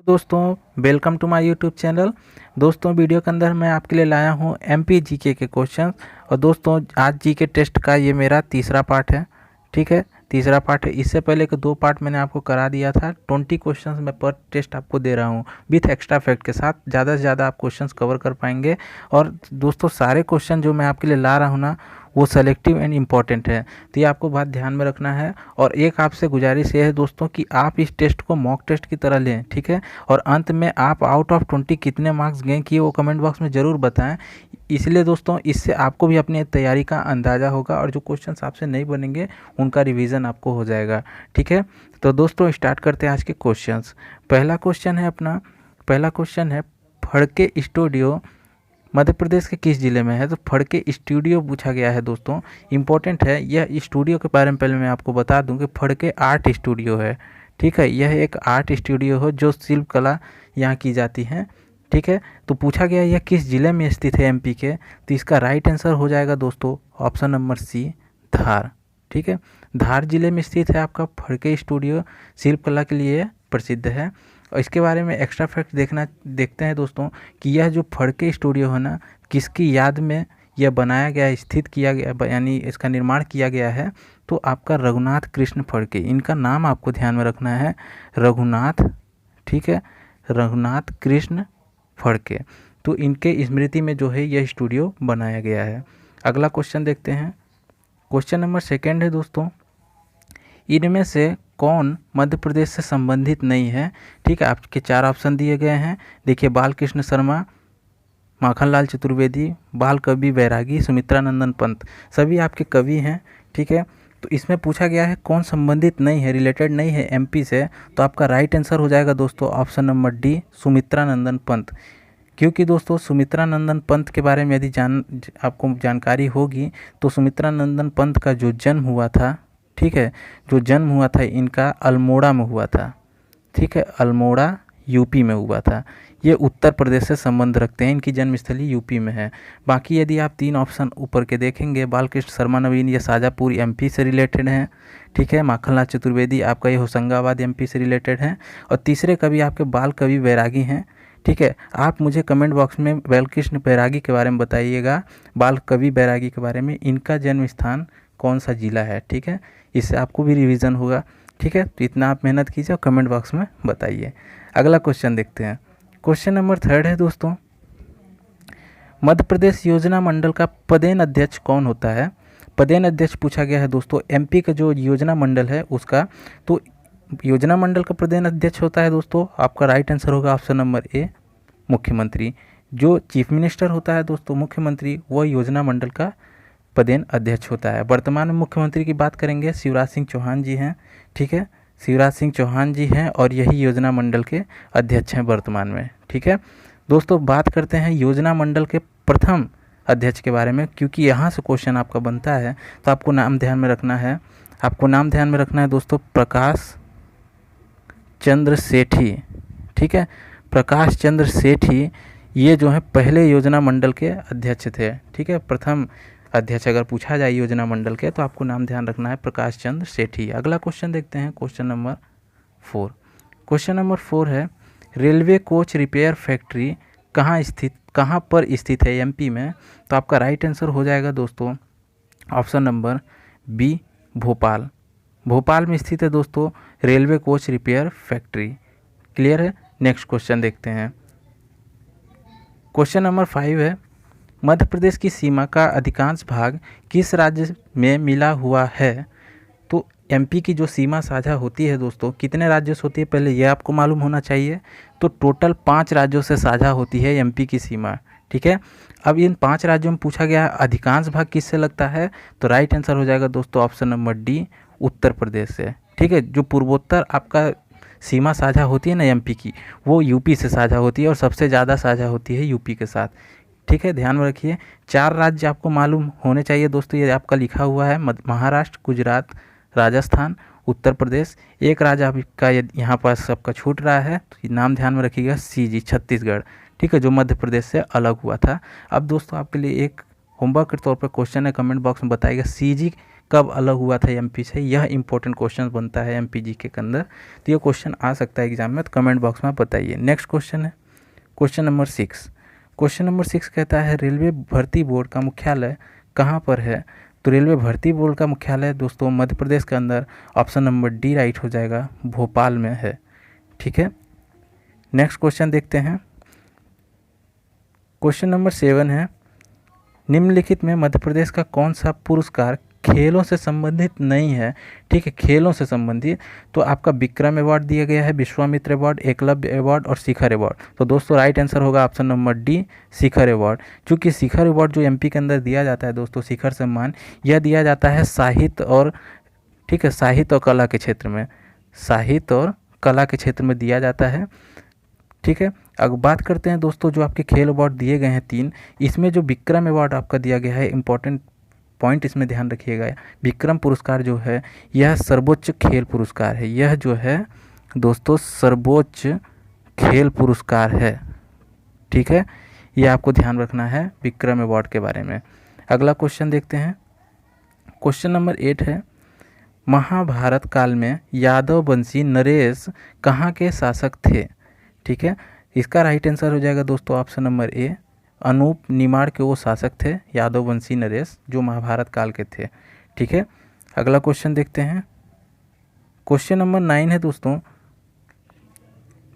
दोस्तों welcome to my YouTube channel. दोस्तों video के अंदर मैं आपके लिए लाया हूं एमपी जीके के क्वेश्चन। और दोस्तों आज जीके टेस्ट का ये मेरा तीसरा पार्ट है। ठीक है, तीसरा पार्ट है। इससे पहले के 2 पार्ट मैंने आपको करा दिया था। 20 क्वेश्चंस मैं पर टेस्ट आपको दे रहा हूं विथ एक्स्ट्रा फैक्ट के साथ। ज़्यादा से ज़्यादा आप क्वेश्चंस कवर कर पाएंगे। और दोस्तों सारे क्वेश्चन जो मैं आपके लिए ला रहा हूँ ना, वो सेलेक्टिव एंड इम्पॉर्टेंट है, तो ये आपको बात ध्यान में रखना है। और एक आपसे गुजारिश ये है दोस्तों कि आप इस टेस्ट को मॉक टेस्ट की तरह लें, ठीक है। और अंत में आप आउट ऑफ 20 कितने मार्क्स गेन किए वो कमेंट बॉक्स में ज़रूर बताएं। इसलिए दोस्तों इससे आपको भी अपनी तैयारी का अंदाज़ा होगा और जो क्वेश्चंस आपसे नहीं बनेंगे उनका रिवीजन आपको हो जाएगा, ठीक है। तो दोस्तों स्टार्ट करते हैं आज के क्वेश्चंस। पहला क्वेश्चन है फड़के स्टूडियो मध्य प्रदेश के किस ज़िले में है। तो फड़के स्टूडियो पूछा गया है दोस्तों, इंपॉर्टेंट है। यह स्टूडियो के बारे में पहले मैं आपको बता दूं कि फड़के आर्ट स्टूडियो है, ठीक है। यह एक आर्ट स्टूडियो है जो शिल्प कला यहाँ की जाती है, ठीक है। तो पूछा गया यह किस ज़िले में स्थित है एमपी के, तो इसका राइट आंसर हो जाएगा दोस्तों ऑप्शन नंबर सी, धार, ठीक है। धार जिले में स्थित है आपका फड़के स्टूडियो, शिल्प कला के लिए प्रसिद्ध है। और इसके बारे में एक्स्ट्रा फैक्ट देखते हैं दोस्तों कि यह जो फड़के स्टूडियो है ना, किसकी याद में यह बनाया गया, स्थित किया गया, यानी इसका निर्माण किया गया है, तो आपका रघुनाथ कृष्ण फड़के, इनका नाम आपको ध्यान में रखना है, रघुनाथ, ठीक है, रघुनाथ कृष्ण फड़के। तो इनके स्मृति में जो है यह स्टूडियो बनाया गया है। अगला क्वेश्चन देखते हैं। क्वेश्चन नंबर 2 है दोस्तों, इनमें से कौन मध्य प्रदेश से संबंधित नहीं है, ठीक है। आपके 4 ऑप्शन दिए गए हैं। देखिए, बालकृष्ण शर्मा, माखनलाल चतुर्वेदी, बाल कवि बैरागी, सुमित्रा नंदन पंत, सभी आपके कवि हैं, ठीक है। तो इसमें पूछा गया है कौन संबंधित नहीं है, रिलेटेड नहीं है एमपी से, तो आपका राइट आंसर हो जाएगा दोस्तों ऑप्शन नंबर डी, सुमित्रा नंदन पंत। क्योंकि दोस्तों सुमित्रा नंदन पंत के बारे में यदि आपको जानकारी होगी तो सुमित्रा नंदन पंत का जो जन्म हुआ था, ठीक है, जो जन्म हुआ था इनका अल्मोड़ा में हुआ था, ठीक है, अल्मोड़ा यूपी में हुआ था। ये उत्तर प्रदेश से संबंध रखते हैं, इनकी जन्मस्थली यूपी में है। बाकी यदि आप 3 ऑप्शन ऊपर के देखेंगे, बालकृष्ण शर्मा नवीन ये शाजापुर एमपी से रिलेटेड हैं, ठीक है। माखनलाल चतुर्वेदी आपका ये होशंगाबाद एमपी से रिलेटेड हैं। और तीसरे कवि आपके बाल कवि बैरागी हैं, ठीक है। आप मुझे कमेंट बॉक्स में बालकृष्ण बैरागी के बारे में बताइएगा, बाल कवि बैरागी के बारे में, इनका जन्म स्थान कौन सा जिला है, ठीक है। इससे आपको भी रिवीजन होगा, ठीक है। तो इतना आप मेहनत कीजिए और कमेंट बॉक्स में बताइए। अगला क्वेश्चन देखते हैं। क्वेश्चन नंबर 3 है दोस्तों, मध्य प्रदेश योजना मंडल का पदेन अध्यक्ष कौन होता है। पदेन अध्यक्ष पूछा गया है दोस्तों एमपी का जो योजना मंडल है उसका। तो योजना मंडल का पदेन अध्यक्ष होता है दोस्तों, आपका राइट आंसर होगा ऑप्शन नंबर ए, मुख्यमंत्री। जो चीफ मिनिस्टर होता है दोस्तों, मुख्यमंत्री, वह योजना मंडल का पदेन अध्यक्ष होता है। वर्तमान में मुख्यमंत्री की बात करेंगे, शिवराज सिंह चौहान जी हैं, ठीक है, शिवराज सिंह चौहान जी हैं और यही योजना मंडल के अध्यक्ष हैं वर्तमान में, ठीक है। दोस्तों बात करते हैं योजना मंडल के प्रथम अध्यक्ष के बारे में, क्योंकि यहाँ से क्वेश्चन आपका बनता है, तो आपको नाम ध्यान में रखना है। दोस्तों प्रकाश चंद्र सेठी, ठीक है, प्रकाश चंद्र सेठी, ये जो है पहले योजना मंडल के अध्यक्ष थे, ठीक है। प्रथम अध्यक्ष अगर पूछा जाए योजना मंडल के तो आपको नाम ध्यान रखना है प्रकाश चंद्र सेठी। अगला क्वेश्चन देखते हैं, क्वेश्चन नंबर 4। क्वेश्चन नंबर 4 है, रेलवे कोच रिपेयर फैक्ट्री कहाँ पर स्थित है एमपी में। तो आपका राइट आंसर हो जाएगा दोस्तों option number B, Bhopal. Bhopal में स्थित है दोस्तों railway coach repair factory. Clear है। नेक्स्ट क्वेश्चन देखते हैं। क्वेश्चन नंबर 5 है, मध्य प्रदेश की सीमा का अधिकांश भाग किस राज्य में मिला हुआ है। तो एमपी की जो सीमा साझा होती है दोस्तों, कितने राज्यों से होती है पहले ये आपको मालूम होना चाहिए। तो टोटल 5 राज्यों से साझा होती है एमपी की सीमा, ठीक है। अब इन 5 राज्यों में पूछा गया अधिकांश भाग किससे लगता है, तो राइट आंसर हो जाएगा दोस्तों option number D, Uttar Pradesh से, ठीक है। जो पूर्वोत्तर आपका सीमा साझा होती है ना एमपी की, वो यूपी से साझा होती है और सबसे ज़्यादा साझा होती है यूपी के साथ, ठीक है। ध्यान में रखिए 4 राज्य आपको मालूम होने चाहिए दोस्तों, ये आपका लिखा हुआ है, महाराष्ट्र, गुजरात, राजस्थान, उत्तर प्रदेश। एक राज्य आपका यहाँ पर सबका छूट रहा है, तो नाम ध्यान में रखिएगा, सीजी, छत्तीसगढ़, ठीक है, जो मध्य प्रदेश से अलग हुआ था। अब दोस्तों आपके लिए एक होमवर्क के तौर पर क्वेश्चन है, कमेंट बॉक्स में बताइएगा सीजी कब अलग हुआ था एमपी से। यह इंपॉर्टेंट क्वेश्चन बनता है एमपी जीके के अंदर, तो ये क्वेश्चन आ सकता है एग्जाम में, तो कमेंट बॉक्स में आप बताइए। नेक्स्ट क्वेश्चन है क्वेश्चन नंबर 6। क्वेश्चन नंबर 6 कहता है रेलवे भर्ती बोर्ड का मुख्यालय कहाँ पर है? तो रेलवे भर्ती बोर्ड का मुख्यालय दोस्तों मध्य प्रदेश के अंदर, ऑप्शन नंबर डी राइट हो जाएगा, भोपाल में है। ठीक है, नेक्स्ट क्वेश्चन देखते हैं। क्वेश्चन नंबर 7 है निम्नलिखित में मध्य प्रदेश का कौन सा पुरस्कार खेलों से संबंधित नहीं है? ठीक है, खेलों से संबंधित तो आपका विक्रम अवार्ड दिया गया है, विश्वामित्र अवार्ड, एकलव्य अवार्ड और शिखर अवार्ड। तो दोस्तों राइट आंसर होगा ऑप्शन नंबर डी, शिखर अवार्ड। क्योंकि शिखर अवार्ड जो एमपी के अंदर दिया जाता है दोस्तों, शिखर सम्मान, यह दिया जाता है साहित्य और, ठीक है, साहित्य और कला के क्षेत्र में, साहित्य और कला के क्षेत्र में दिया जाता है। ठीक है, अब बात करते हैं दोस्तों जो आपके खेल अवार्ड दिए गए हैं 3, इसमें जो विक्रम अवार्ड आपका दिया गया है, इंपॉर्टेंट पॉइंट इसमें ध्यान रखिएगा, विक्रम पुरस्कार जो है यह सर्वोच्च खेल पुरस्कार है। यह जो है दोस्तों सर्वोच्च खेल पुरस्कार है। ठीक है, ये आपको ध्यान रखना है विक्रम अवार्ड के बारे में। अगला क्वेश्चन देखते हैं। क्वेश्चन नंबर 8 है महाभारत काल में यादव वंशी नरेश कहाँ के शासक थे? ठीक है, इसका राइट आंसर हो जाएगा दोस्तों option number A, Anup Nimar के वो शासक थे यादव वंशी नरेश जो महाभारत काल के थे। ठीक है, अगला क्वेश्चन देखते हैं। क्वेश्चन नंबर 9 है दोस्तों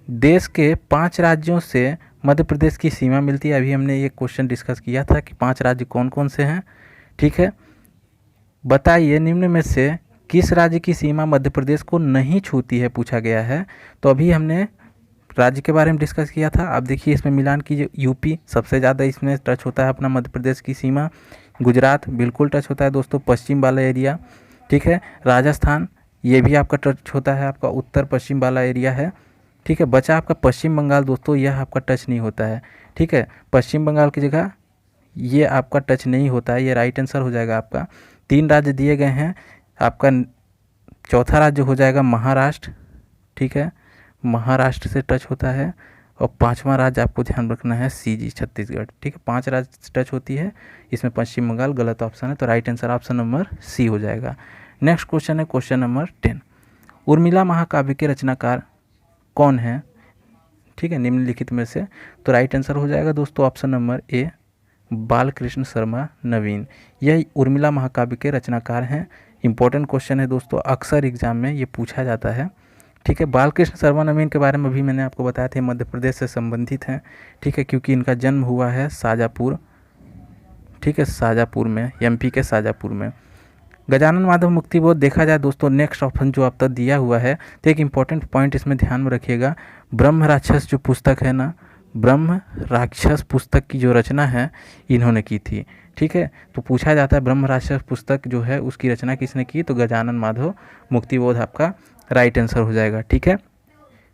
देश के 5 राज्यों से मध्य प्रदेश की सीमा मिलती है। अभी हमने ये क्वेश्चन डिस्कस किया था कि 5 राज्य कौन कौन से हैं। ठीक है, बताइए निम्न में से किस राज्य की सीमा मध्य प्रदेश को नहीं छूती है, पूछा गया है। तो अभी हमने राज्य के बारे में डिस्कस किया था। अब देखिए इसमें मिलान कीजिए, यूपी सबसे ज़्यादा इसमें टच होता है अपना मध्य प्रदेश की सीमा, गुजरात बिल्कुल टच होता है दोस्तों, पश्चिम वाला एरिया। ठीक है, राजस्थान ये भी आपका टच होता है, आपका उत्तर पश्चिम वाला एरिया है। ठीक है, बचा आपका पश्चिम बंगाल दोस्तों, यह आपका टच नहीं होता है। ठीक है, पश्चिम बंगाल की जगह ये आपका टच नहीं होता है, ये राइट आंसर हो जाएगा आपका। 3 राज्य दिए गए हैं, आपका चौथा राज्य हो जाएगा महाराष्ट्र। ठीक है, महाराष्ट्र से टच होता है। और 5वां राज्य आपको ध्यान रखना है सीजी छत्तीसगढ़। ठीक है, 5 राज्य टच होती है, इसमें पश्चिम बंगाल गलत ऑप्शन है, तो right answer option number C हो जाएगा। नेक्स्ट क्वेश्चन है क्वेश्चन नंबर 10। उर्मिला महाकाव्य के रचनाकार कौन है? ठीक है, निम्नलिखित में से, तो राइट आंसर हो जाएगा दोस्तों option number A, Balkrishna Sharma Naveen. यह उर्मिला महाकाव्य के रचनाकार हैं। इंपॉर्टेंट क्वेश्चन है दोस्तों, अक्सर एग्जाम में ये पूछा जाता है। ठीक है, बालकृष्ण शर्मा नवीन के बारे में भी मैंने आपको बताया था, मध्य प्रदेश से संबंधित हैं। ठीक है, क्योंकि इनका जन्म हुआ है शाजापुर, ठीक है, शाजापुर में, एमपी के शाजापुर में। गजानन माधव मुक्तिबोध देखा जाए दोस्तों, नेक्स्ट ऑप्शन जो अब तक दिया हुआ है, तो एक इंपॉर्टेंट पॉइंट इसमें ध्यान में रखिएगा, ब्रह्म राक्षस जो पुस्तक है ना, ब्रह्म राक्षस पुस्तक की जो रचना है इन्होंने की थी। ठीक है, तो पूछा जाता है ब्रह्म राक्षस पुस्तक जो है उसकी रचना किसने की? तो गजानन माधव मुक्तिबोध आपका राइट आंसर हो जाएगा। ठीक है,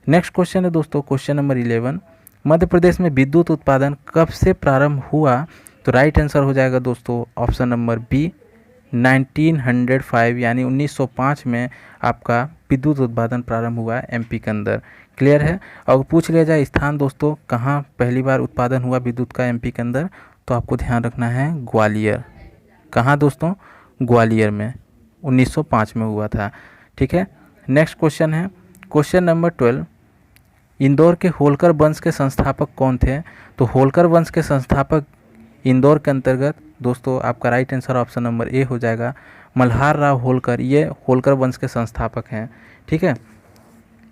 नेक्स्ट क्वेश्चन है दोस्तों क्वेश्चन नंबर 11। मध्य प्रदेश में विद्युत उत्पादन कब से प्रारंभ हुआ? तो राइट आंसर हो जाएगा दोस्तों ऑप्शन नंबर बी, 1905 यानी 1905 में आपका विद्युत उत्पादन प्रारंभ हुआ है एमपी के अंदर। क्लियर है। और पूछ लिया जाए स्थान दोस्तों कहाँ पहली बार उत्पादन हुआ विद्युत का एमपी के अंदर, तो आपको ध्यान रखना है ग्वालियर। कहाँ दोस्तों? ग्वालियर में 1905 में हुआ था। ठीक है, नेक्स्ट क्वेश्चन है क्वेश्चन नंबर 12। इंदौर के होलकर वंश के संस्थापक कौन थे? तो होलकर वंश के संस्थापक इंदौर के अंतर्गत दोस्तों आपका राइट आंसर ऑप्शन नंबर ए हो जाएगा, मल्हार राव होलकर। ये होलकर वंश के संस्थापक हैं। ठीक है,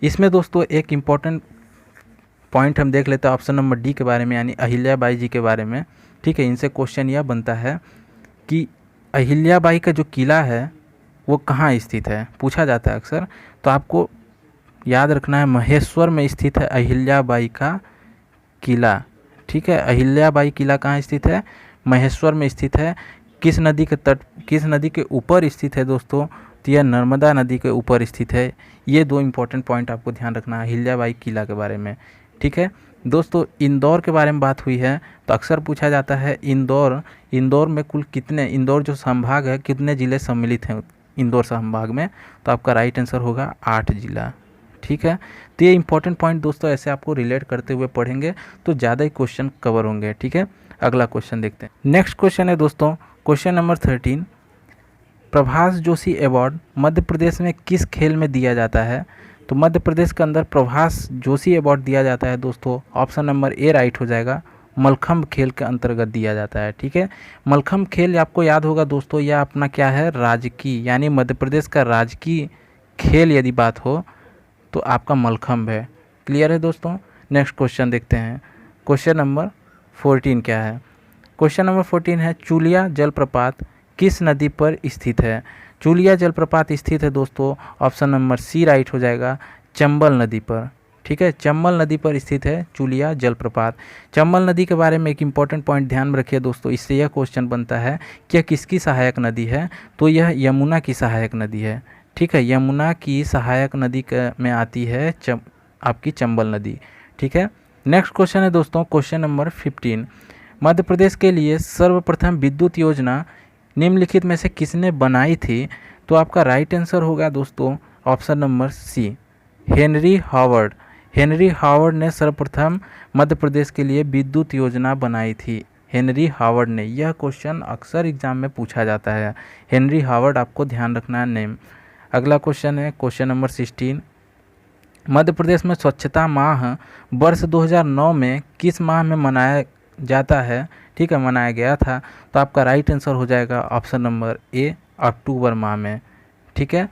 इसमें दोस्तों एक इम्पॉर्टेंट पॉइंट हम देख लेते हैं ऑप्शन नंबर डी के बारे में, यानी अहिल्याबाई जी के बारे में। ठीक है, इनसे क्वेश्चन यह बनता है कि अहिल्याबाई का जो किला है वो कहाँ स्थित है, पूछा जाता है अक्सर। तो आपको याद रखना है महेश्वर में स्थित है अहिल्याबाई का किला। ठीक है, अहिल्याबाई किला कहाँ स्थित है? महेश्वर में स्थित है। किस नदी के तट, किस नदी के ऊपर स्थित है दोस्तों? तो यह नर्मदा नदी के ऊपर स्थित है। ये 2 इंपॉर्टेंट पॉइंट आपको ध्यान रखना है अहिल्याबाई किला के बारे में। ठीक है दोस्तों, इंदौर के बारे में बात हुई है तो अक्सर पूछा जाता है इंदौर में कुल कितने, इंदौर जो संभाग है कितने ज़िले सम्मिलित हैं इंदौर संभाग में? तो आपका राइट आंसर होगा 8 जिला। ठीक है, तो ये इंपॉर्टेंट पॉइंट दोस्तों ऐसे आपको रिलेट करते हुए पढ़ेंगे तो ज़्यादा ही क्वेश्चन कवर होंगे। ठीक है, अगला क्वेश्चन देखते हैं। नेक्स्ट क्वेश्चन है दोस्तों question number 13, Prabhash Joshi award Madhya Pradesh में किस खेल में दिया जाता है? तो मध्य प्रदेश के अंदर प्रभाष जोशी अवार्ड दिया जाता है दोस्तों, ऑप्शन नंबर ए राइट हो जाएगा, मलखम्ब खेल के अंतर्गत दिया जाता है। ठीक है, मलखम्ब खेल आपको याद होगा दोस्तों, यह अपना क्या है, राजकीय, यानी मध्य प्रदेश का राजकीय खेल यदि बात हो तो आपका मलखम्ब है। क्लियर है दोस्तों। नेक्स्ट क्वेश्चन देखते हैं, क्वेश्चन नंबर 14 क्या है? क्वेश्चन नंबर 14 है, चूलिया जलप्रपात किस नदी पर स्थित है? चूलिया जलप्रपात स्थित है दोस्तों, ऑप्शन नंबर सी राइट हो जाएगा, चंबल नदी पर। ठीक है, चंबल नदी पर स्थित है चूलिया जलप्रपात। चंबल नदी के बारे में एक इम्पॉर्टेंट पॉइंट ध्यान में रखिए दोस्तों, इससे यह क्वेश्चन बनता है कि यह किसकी सहायक नदी है? तो यह यमुना की सहायक नदी है। ठीक है, यमुना की सहायक नदी में आती है आपकी चंबल नदी। ठीक है, नेक्स्ट क्वेश्चन है दोस्तों क्वेश्चन नंबर 15, मध्य प्रदेश के लिए सर्वप्रथम विद्युत योजना निम्नलिखित में से किसने बनाई थी? तो आपका राइट आंसर होगा दोस्तों option number C, Henry Howard. Henry Howard ने सर्वप्रथम मध्य प्रदेश के लिए विद्युत योजना बनाई थी, हेनरी हावर्ड ने। यह क्वेश्चन अक्सर एग्जाम में पूछा जाता है, हेनरी हावर्ड आपको ध्यान रखना है नेम। अगला क्वेश्चन है क्वेश्चन नंबर 16, मध्य प्रदेश में स्वच्छता माह वर्ष 2009 में किस माह में मनाया जाता है? ठीक है, मनाया गया था। तो आपका राइट आंसर हो जाएगा ऑप्शन नंबर ए, अक्टूबर माह में। ठीक है,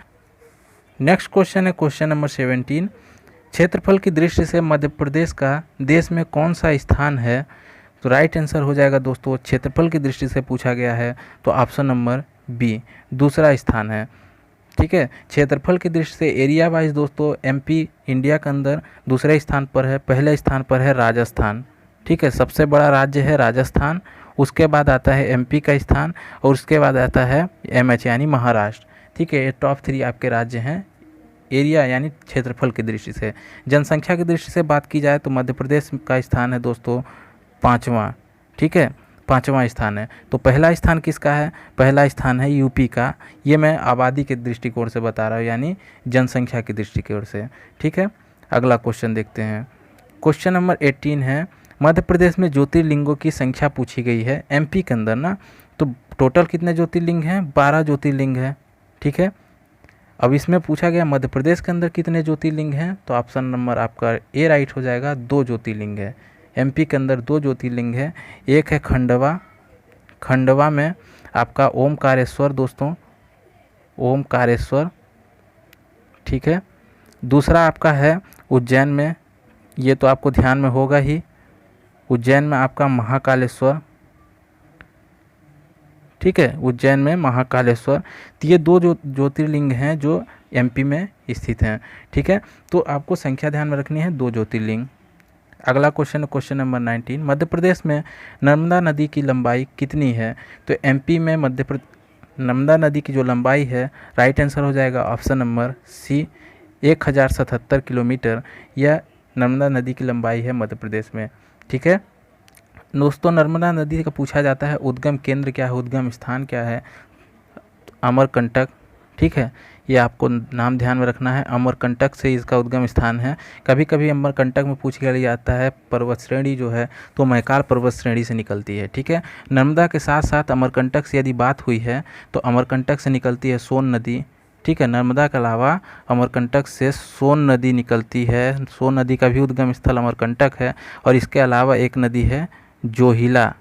नेक्स्ट क्वेश्चन है क्वेश्चन नंबर 17, क्षेत्रफल की दृष्टि से मध्य प्रदेश का देश में कौन सा स्थान है? तो राइट आंसर हो जाएगा दोस्तों, क्षेत्रफल की दृष्टि से पूछा गया है तो ऑप्शन नंबर बी, दूसरा स्थान है। ठीक है, क्षेत्रफल की दृष्टि से एरिया वाइज दोस्तों एमपी इंडिया के अंदर दूसरे स्थान पर है, पहले स्थान पर है राजस्थान। ठीक है, सबसे बड़ा राज्य है राजस्थान, उसके बाद आता है एमपी का स्थान और उसके बाद आता है एमएच यानी महाराष्ट्र। ठीक है, ये टॉप 3 आपके राज्य हैं एरिया यानी क्षेत्रफल की दृष्टि से। जनसंख्या की दृष्टि से बात की जाए तो मध्य प्रदेश का स्थान है दोस्तों 5वां। ठीक है, 5वां स्थान है। तो पहला स्थान किसका है? पहला स्थान है यूपी का। ये मैं आबादी के दृष्टिकोण से बता रहा हूँ, यानी जनसंख्या की दृष्टिकोण से। ठीक है, अगला क्वेश्चन देखते हैं, क्वेश्चन नंबर 18 है, मध्य प्रदेश में ज्योतिर्लिंगों की संख्या पूछी गई है एमपी के अंदर ना, तो टोटल कितने ज्योतिर्लिंग हैं? 12 ज्योतिर्लिंग हैं। ठीक है, अब इसमें पूछा गया मध्य प्रदेश के अंदर कितने ज्योतिर्लिंग हैं? तो ऑप्शन नंबर आपका ए राइट हो जाएगा, 2 ज्योतिर्लिंग है। एमपी के अंदर 2 ज्योतिर्लिंग है, एक है खंडवा, खंडवा में आपका ओमकारेश्वर दोस्तों, ओमकारेश्वर। ठीक है, दूसरा आपका है उज्जैन में, ये तो आपको ध्यान में होगा ही, उज्जैन में आपका महाकालेश्वर। ठीक है, उज्जैन में महाकालेश्वर। तो ये 2 ज्योतिर्लिंग हैं जो एमपी में स्थित हैं। ठीक है, तो आपको संख्या ध्यान में रखनी है, 2 ज्योतिर्लिंग। अगला क्वेश्चन क्वेश्चन नंबर 19, मध्य प्रदेश में नर्मदा नदी की लंबाई कितनी है? तो एमपी में नर्मदा नदी की जो लंबाई है, राइट आंसर हो जाएगा ऑप्शन नंबर सी, 1077 किलोमीटर। यह नर्मदा नदी की लंबाई है मध्य प्रदेश में। ठीक है दोस्तों, नर्मदा नदी का पूछा जाता है उद्गम केंद्र क्या है, उद्गम स्थान क्या है? अमरकंटक। ठीक है, ये आपको नाम ध्यान में रखना है, अमरकंटक से इसका उद्गम स्थान है। कभी कभी अमरकंटक में पूछ लिया जाता है पर्वत श्रेणी जो है, तो मैकाल पर्वत श्रेणी से निकलती है। ठीक है, नर्मदा के साथ साथ अमरकंटक से यदि बात हुई है तो अमरकंटक से निकलती है सोन नदी। ठीक है, नर्मदा के अलावा अमरकंटक से सोन नदी निकलती है, सोन नदी का भी उद्गम स्थल अमरकंटक है। और इसके अलावा एक नदी है जोहिला।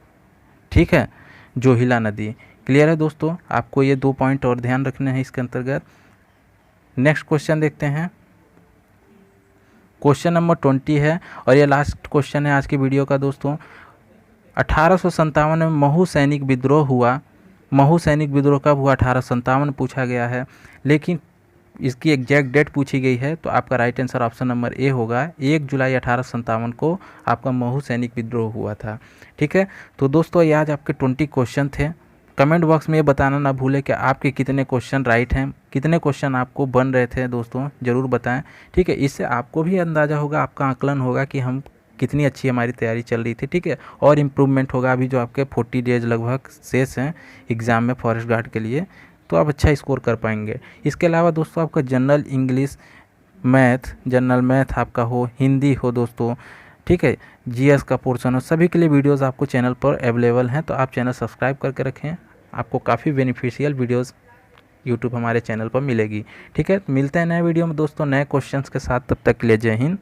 ठीक है, जोहिला नदी। क्लियर है दोस्तों, आपको ये 2 पॉइंट और ध्यान रखने हैं इसके अंतर्गत। नेक्स्ट क्वेश्चन देखते हैं, क्वेश्चन नंबर 20 है और ये लास्ट क्वेश्चन है आज की वीडियो का दोस्तों। 1857 में महू सैनिक विद्रोह हुआ। महू सैनिक विद्रोह कब हुआ? 1857 पूछा गया है, लेकिन इसकी एग्जैक्ट डेट पूछी गई है। तो आपका राइट आंसर ऑप्शन नंबर ए होगा, 1 जुलाई 1857 को आपका महू सैनिक विद्रोह हुआ था। ठीक है, तो दोस्तों ये आज आपके 20 क्वेश्चन थे। कमेंट बॉक्स में ये बताना ना भूलें कि आपके कितने क्वेश्चन राइट हैं, कितने क्वेश्चन आपको बन रहे थे दोस्तों, ज़रूर बताएं। ठीक है, इससे आपको भी अंदाज़ा होगा, आपका आकलन होगा कि हम कितनी अच्छी हमारी तैयारी चल रही थी। ठीक है, और इम्प्रूवमेंट होगा। अभी जो आपके 40 डेज लगभग शेष हैं एग्ज़ाम में फॉरेस्ट गार्ड के लिए, तो आप अच्छा स्कोर कर पाएंगे। इसके अलावा दोस्तों आपका general English, math, general math आपका हो, हिंदी हो दोस्तों, ठीक है, जीएस का पोर्शन हो, सभी के लिए वीडियोस आपको चैनल पर अवेलेबल हैं। तो आप चैनल सब्सक्राइब करके रखें, आपको काफ़ी बेनिफिशियल वीडियोस यूट्यूब हमारे चैनल पर मिलेगी। ठीक है, मिलते हैं नए वीडियो में दोस्तों नए क्वेश्चंस के साथ, तब तक के लिए जय हिंद।